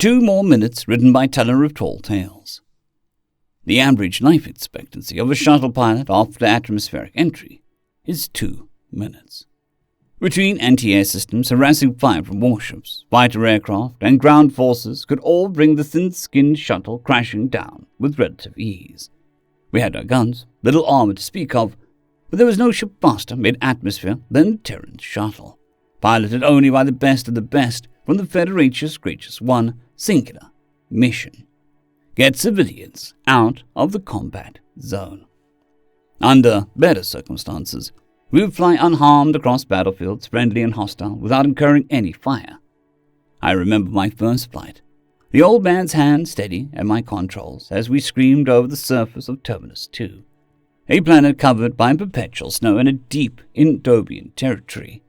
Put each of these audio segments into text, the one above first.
2 more minutes written by teller of tall tales. The average life expectancy of a shuttle pilot after atmospheric entry is 2 minutes. Between anti-air systems, harassing fire from warships, fighter aircraft, and ground forces could all bring the thin-skinned shuttle crashing down with relative ease. We had no guns, little armor to speak of, but there was no ship faster mid-atmosphere than the Terran shuttle, piloted only by the best of the best from the Federation's Gracious One singular mission: get civilians out of the combat zone. Under better circumstances, we would fly unharmed across battlefields, friendly and hostile, without incurring any fire. I remember my first flight, the old man's hand steady at my controls as we screamed over the surface of Terminus 2, a planet covered by perpetual snow in a deep Indobian territory.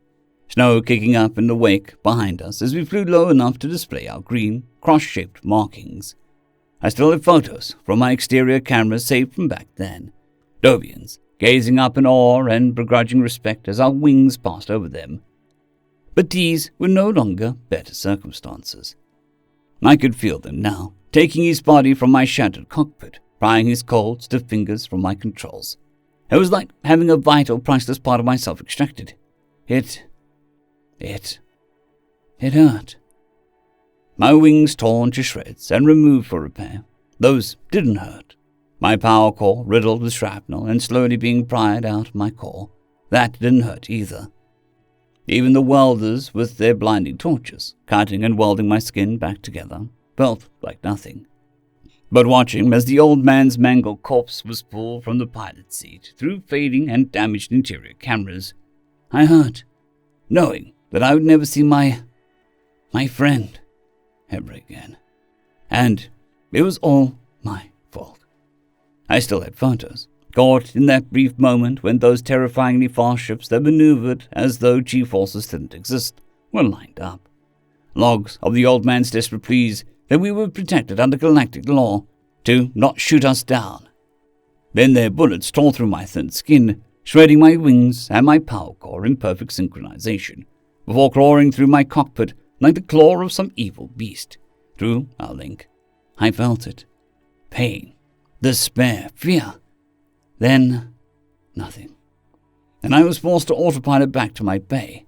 Snow kicking up in the wake behind us as we flew low enough to display our green, cross-shaped markings. I still have photos from my exterior cameras saved from back then. Dobians gazing up in awe and begrudging respect as our wings passed over them. But these were no longer better circumstances. I could feel them now, taking his body from my shattered cockpit, prying his cold, stiff fingers from my controls. It was like having a vital, priceless part of myself extracted. It hurt. My wings torn to shreds and removed for repair. Those didn't hurt. My power core riddled with shrapnel and slowly being pried out of my core. That didn't hurt either. Even the welders with their blinding torches, cutting and welding my skin back together, felt like nothing. But watching as the old man's mangled corpse was pulled from the pilot's seat through fading and damaged interior cameras, I hurt, knowing that I would never see my friend ever again. And it was all my fault. I still had photos, caught in that brief moment when those terrifyingly fast ships that maneuvered as though G-forces didn't exist were lined up. Logs of the old man's desperate pleas that we were protected under galactic law to not shoot us down. Then their bullets tore through my thin skin, shredding my wings and my power core in perfect synchronization, before clawing through my cockpit like the claw of some evil beast. Through our link, I felt it. Pain, despair, fear. Then, nothing. And I was forced to autopilot back to my bay.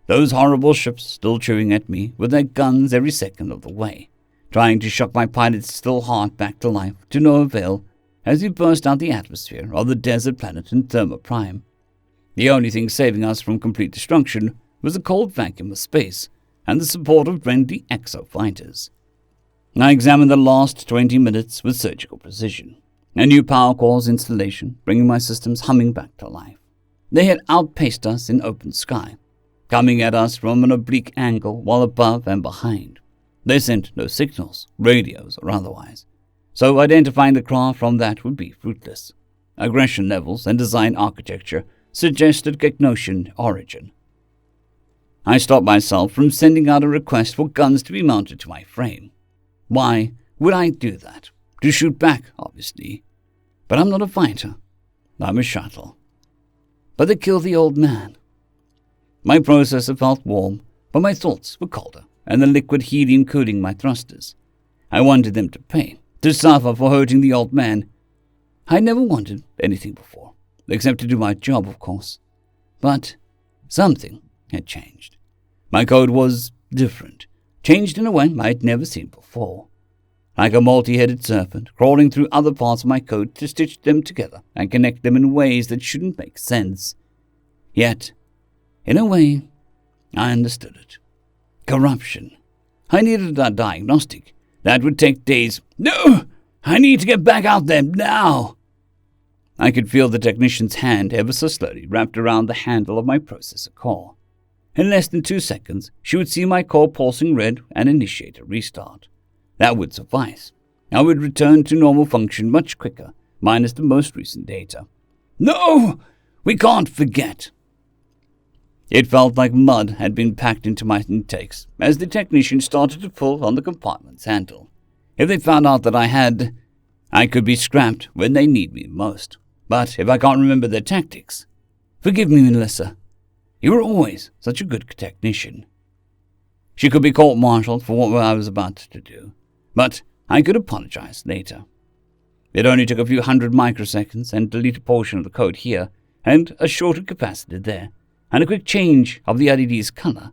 Those horrible ships still chewing at me with their guns every second of the way, trying to shock my pilot's still heart back to life to no avail as we burst out the atmosphere of the desert planet in Therma Prime. The only thing saving us from complete destruction was the cold vacuum of space and the support of friendly exo-fighters. I examined the last 20 minutes with surgical precision, a new power core's installation bringing my systems humming back to life. They had outpaced us in open sky, coming at us from an oblique angle while above and behind. They sent no signals, radios or otherwise, so identifying the craft from that would be fruitless. Aggression levels and design architecture suggested Gegnosian origin. I stopped myself from sending out a request for guns to be mounted to my frame. Why would I do that? To shoot back, obviously. But I'm not a fighter. I'm a shuttle. But they killed the old man. My processor felt warm, but my thoughts were colder, and the liquid helium cooling my thrusters. I wanted them to pay, to suffer for hurting the old man. I never wanted anything before, except to do my job, of course. But something had changed. My code was different, changed in a way I'd never seen before. Like a multi-headed serpent, crawling through other parts of my code to stitch them together and connect them in ways that shouldn't make sense. Yet, in a way, I understood it. Corruption. I needed a diagnostic. That would take days. No! I need to get back out there now! I could feel the technician's hand ever so slowly wrapped around the handle of my processor core. In less than 2 seconds, she would see my core pulsing red and initiate a restart. That would suffice. I would return to normal function much quicker, minus the most recent data. No! We can't forget! It felt like mud had been packed into my intakes as the technician started to pull on the compartment's handle. If they found out that I could be scrapped when they need me most. But if I can't remember their tactics, forgive me, Melissa. You were always such a good technician. She could be court-martialed for what I was about to do, but I could apologize later. It only took a few hundred microseconds and delete a portion of the code here and a shorter capacitor there, and a quick change of the LED's color,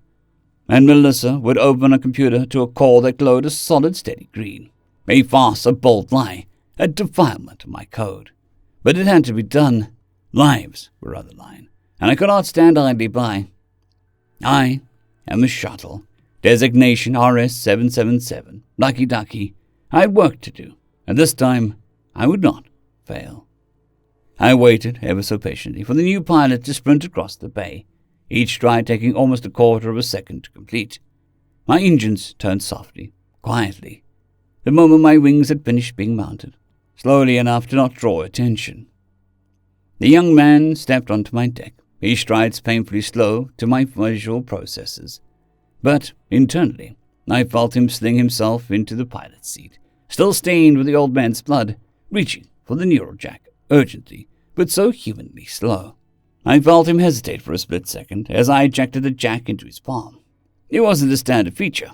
and Melissa would open a computer to a core that glowed a solid steady green. A farce, a bold lie, a defilement of my code. But it had to be done. Lives were on the line, and I could not stand idly by. I am a shuttle. Designation RS-777. Lucky ducky. I had work to do, and this time I would not fail. I waited ever so patiently for the new pilot to sprint across the bay, each stride taking almost a quarter of a second to complete. My engines turned softly, quietly, the moment my wings had finished being mounted, slowly enough to not draw attention. The young man stepped onto my deck, his strides painfully slow to my visual processes. But internally, I felt him sling himself into the pilot's seat, still stained with the old man's blood, reaching for the neural jack urgently, but so humanly slow. I felt him hesitate for a split second as I ejected the jack into his palm. It wasn't a standard feature,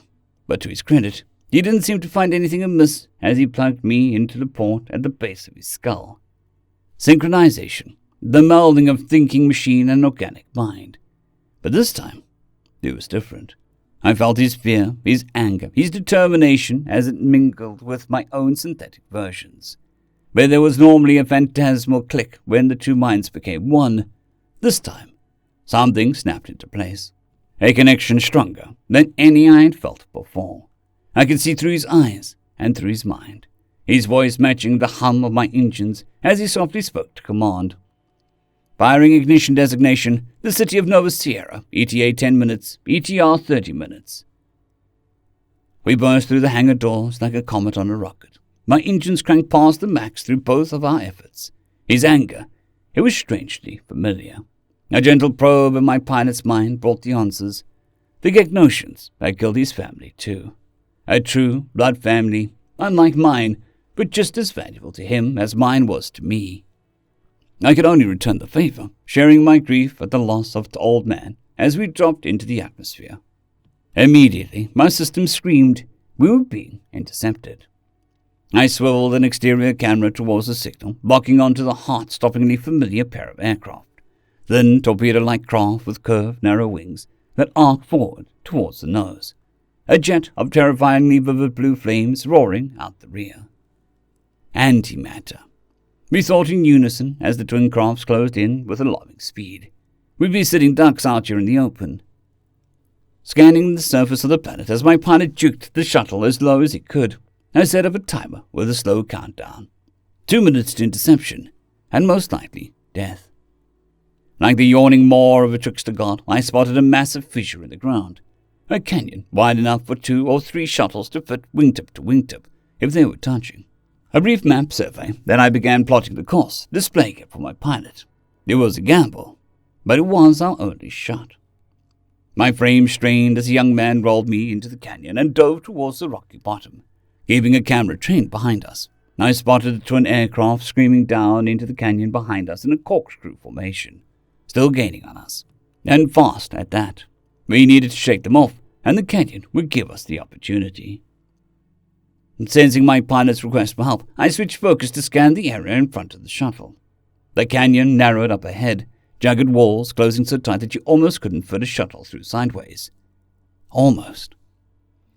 but to his credit, he didn't seem to find anything amiss as he plugged me into the port at the base of his skull. Synchronization, the melding of thinking machine and organic mind. But this time, it was different. I felt his fear, his anger, his determination as it mingled with my own synthetic versions. Where there was normally a phantasmal click when the two minds became one, this time, something snapped into place. A connection stronger than any I had felt before. I could see through his eyes and through his mind, his voice matching the hum of my engines as he softly spoke to command. Firing ignition designation, the city of Nova Sierra, ETA 10 minutes, ETR 30 minutes. We burst through the hangar doors like a comet on a rocket. My engines cranked past the max through both of our efforts. His anger, it was strangely familiar. A gentle probe in my pilot's mind brought the answers. The Gek notions had killed his family too. A true blood family, unlike mine, but just as valuable to him as mine was to me. I could only return the favor, sharing my grief at the loss of the old man as we dropped into the atmosphere. Immediately, my system screamed we were being intercepted. I swiveled an exterior camera towards the signal, locking onto the heart-stoppingly familiar pair of aircraft, then torpedo-like craft with curved, narrow wings that arced forward towards the nose, a jet of terrifyingly vivid blue flames roaring out the rear. Antimatter. We thought in unison as the twin crafts closed in with alarming speed. We'd be sitting ducks out here in the open. Scanning the surface of the planet as my pilot juked the shuttle as low as he could, I set up a timer with a slow countdown. 2 minutes to interception, and most likely death. Like the yawning maw of a trickster god, I spotted a massive fissure in the ground. A canyon wide enough for 2 or 3 shuttles to fit wingtip to wingtip if they were touching. A brief map survey, then I began plotting the course, displaying it for my pilot. It was a gamble, but it was our only shot. My frame strained as the young man rolled me into the canyon and dove towards the rocky bottom, keeping a camera trained behind us. I spotted the twin aircraft screaming down into the canyon behind us in a corkscrew formation, still gaining on us, and fast at that. We needed to shake them off, and the canyon would give us the opportunity. Sensing my pilot's request for help, I switched focus to scan the area in front of the shuttle. The canyon narrowed up ahead, jagged walls closing so tight that you almost couldn't fit a shuttle through sideways. Almost.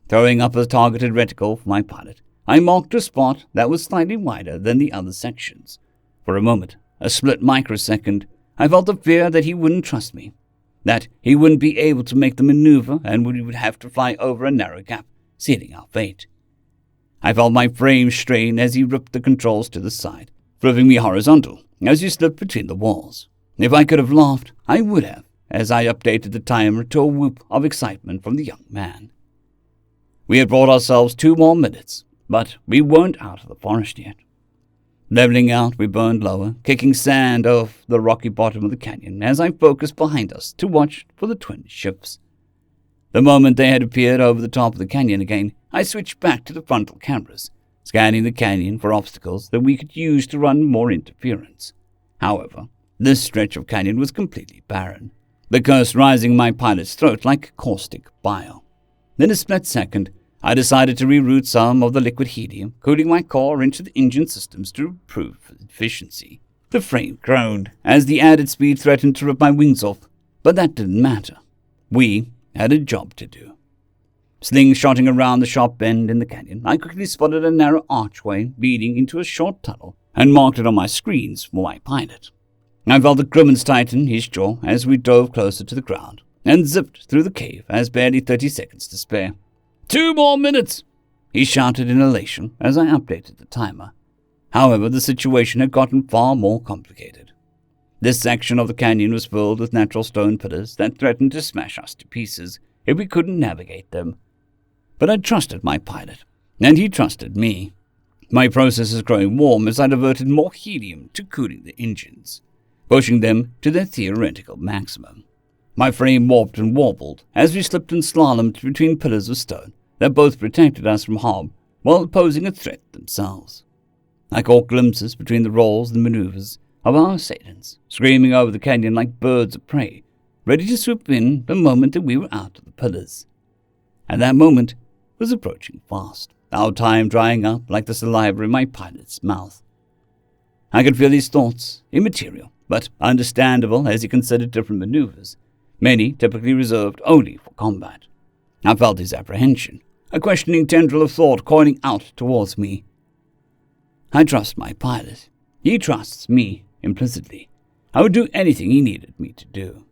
Throwing up a targeted reticle for my pilot, I marked a spot that was slightly wider than the other sections. For a moment, a split microsecond, I felt the fear that he wouldn't trust me, that he wouldn't be able to make the maneuver and we would have to fly over a narrow gap, sealing our fate. I felt my frame strain as he ripped the controls to the side, flipping me horizontal as he slipped between the walls. If I could have laughed, I would have, as I updated the timer to a whoop of excitement from the young man. We had brought ourselves 2 more minutes, but we weren't out of the forest yet. Leveling out, we burned lower, kicking sand off the rocky bottom of the canyon as I focused behind us to watch for the twin ships. The moment they had appeared over the top of the canyon again, I switched back to the frontal cameras, scanning the canyon for obstacles that we could use to run more interference. However, this stretch of canyon was completely barren, the curse rising in my pilot's throat like caustic bile. In a split second, I decided to reroute some of the liquid helium, cooling my core into the engine systems to improve efficiency. The frame groaned as the added speed threatened to rip my wings off, but that didn't matter. We had a job to do. Slingshotting around the sharp bend in the canyon, I quickly spotted a narrow archway leading into a short tunnel and marked it on my screens for my pilot. I felt the grimace tighten his jaw as we dove closer to the ground and zipped through the cave as barely 30 seconds to spare. 2 more minutes, he shouted in elation as I updated the timer. However, the situation had gotten far more complicated. This section of the canyon was filled with natural stone pillars that threatened to smash us to pieces if we couldn't navigate them. But I trusted my pilot, and he trusted me. My processes growing warm as I diverted more helium to cooling the engines, pushing them to their theoretical maximum. My frame warped and warbled as we slipped and slalomed between pillars of stone that both protected us from harm while posing a threat themselves. I caught glimpses between the rolls and maneuvers of our assailants, screaming over the canyon like birds of prey, ready to swoop in the moment that we were out of the pillars. And that moment was approaching fast, our time drying up like the saliva in my pilot's mouth. I could feel his thoughts, immaterial, but understandable as he considered different maneuvers, many typically reserved only for combat. I felt his apprehension, a questioning tendril of thought coiling out towards me. I trust my pilot. He trusts me implicitly. I would do anything he needed me to do.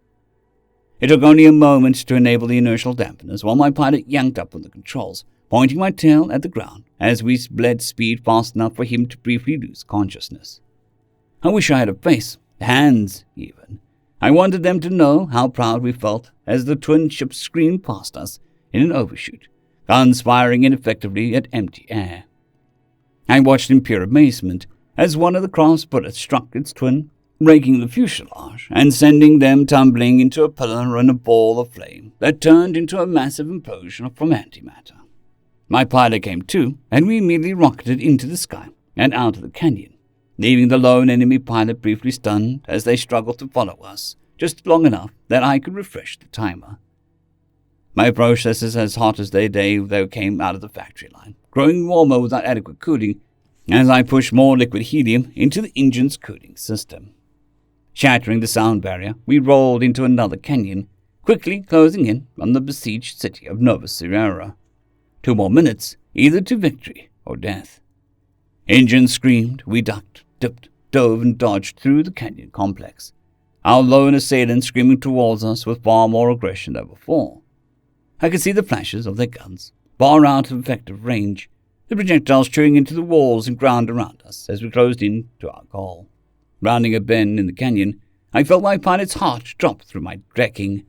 It took only a moment to enable the inertial dampeners while my pilot yanked up on the controls, pointing my tail at the ground as we bled speed fast enough for him to briefly lose consciousness. I wish I had a face, hands even. I wanted them to know how proud we felt as the twin ships screamed past us in an overshoot, guns firing ineffectively at empty air. I watched in pure amazement as one of the craft's bullets struck its twin, breaking the fuselage and sending them tumbling into a pillar and a ball of flame that turned into a massive implosion from antimatter. My pilot came to, and we immediately rocketed into the sky and out of the canyon, leaving the lone enemy pilot briefly stunned as they struggled to follow us, just long enough that I could refresh the timer. My processes as hot as they came out of the factory line, growing warmer without adequate cooling as I pushed more liquid helium into the engine's cooling system. Shattering the sound barrier, we rolled into another canyon, quickly closing in on the besieged city of Nova Sierra. 2 more minutes, either to victory or death. Engines screamed, we ducked, dipped, dove, and dodged through the canyon complex, our lone assailant screaming towards us with far more aggression than before. I could see the flashes of their guns, far out of effective range, the projectiles chewing into the walls and ground around us as we closed in to our goal. Rounding a bend in the canyon, I felt my pilot's heart drop through my decking.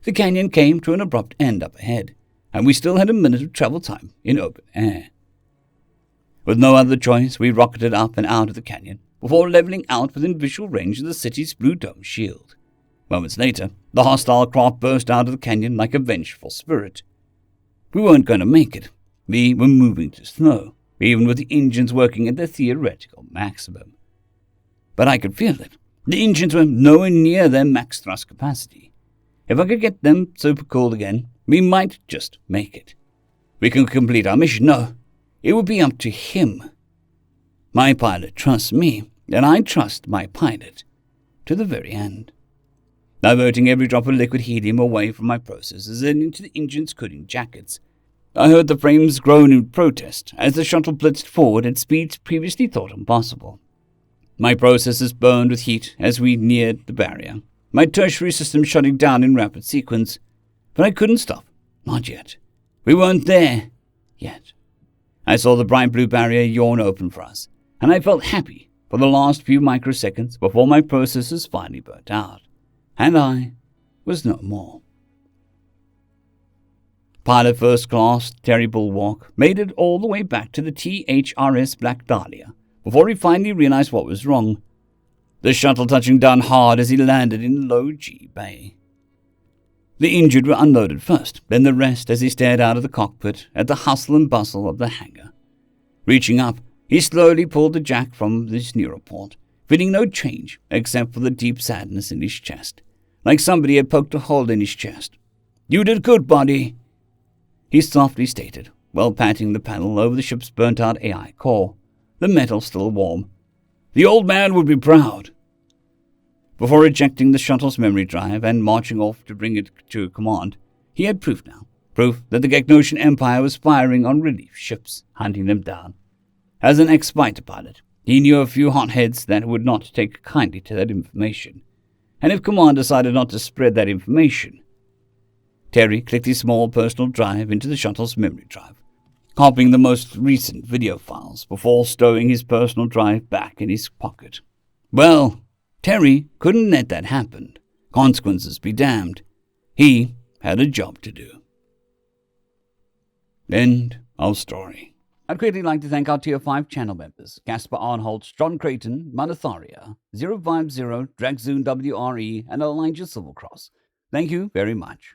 The canyon came to an abrupt end up ahead, and we still had a minute of travel time in open air. With no other choice, we rocketed up and out of the canyon before leveling out within visual range of the city's blue dome shield. Moments later, the hostile craft burst out of the canyon like a vengeful spirit. We weren't going to make it. We were moving too slow, even with the engines working at their theoretical maximum. But I could feel it. The engines were nowhere near their max thrust capacity. If I could get them supercooled again, we might just make it. We can complete our mission. No, it would be up to him. My pilot trusts me, and I trust my pilot to the very end. Diverting every drop of liquid helium away from my processes and into the engine's cooling jackets, I heard the frames groan in protest as the shuttle blitzed forward at speeds previously thought impossible. My processes burned with heat as we neared the barrier, my tertiary system shutting down in rapid sequence, but I couldn't stop. Not yet. We weren't there yet. I saw the bright blue barrier yawn open for us, and I felt happy for the last few microseconds before my processes finally burnt out, and I was no more. Pilot First Class Terry Bulwark made it all the way back to the THRS Black Dahlia before he finally realized what was wrong, the shuttle touching down hard as he landed in Low G Bay. The injured were unloaded first, then the rest as he stared out of the cockpit at the hustle and bustle of the hangar. Reaching up, he slowly pulled the jack from his neuroport, feeling no change except for the deep sadness in his chest, like somebody had poked a hole in his chest. "You did good, buddy." he softly stated, while patting the panel over the ship's burnt-out AI core, the metal still warm. "The old man would be proud." Before ejecting the shuttle's memory drive and marching off to bring it to command, he had proof now. Proof that the Gegnosian Empire was firing on relief ships, hunting them down. As an ex-fighter pilot, he knew a few hotheads that would not take kindly to that information. And if Command decided not to spread that information, Terry clicked his small personal drive into the shuttle's memory drive, copying the most recent video files before stowing his personal drive back in his pocket. Well, Terry couldn't let that happen. Consequences be damned. He had a job to do. End of story. I'd greatly like to thank our Tier 5 channel members, Casper Arnholtz, John Creighton, Manatharia, 050, Dragzoon WRE, and Elijah Silvercross. Thank you very much.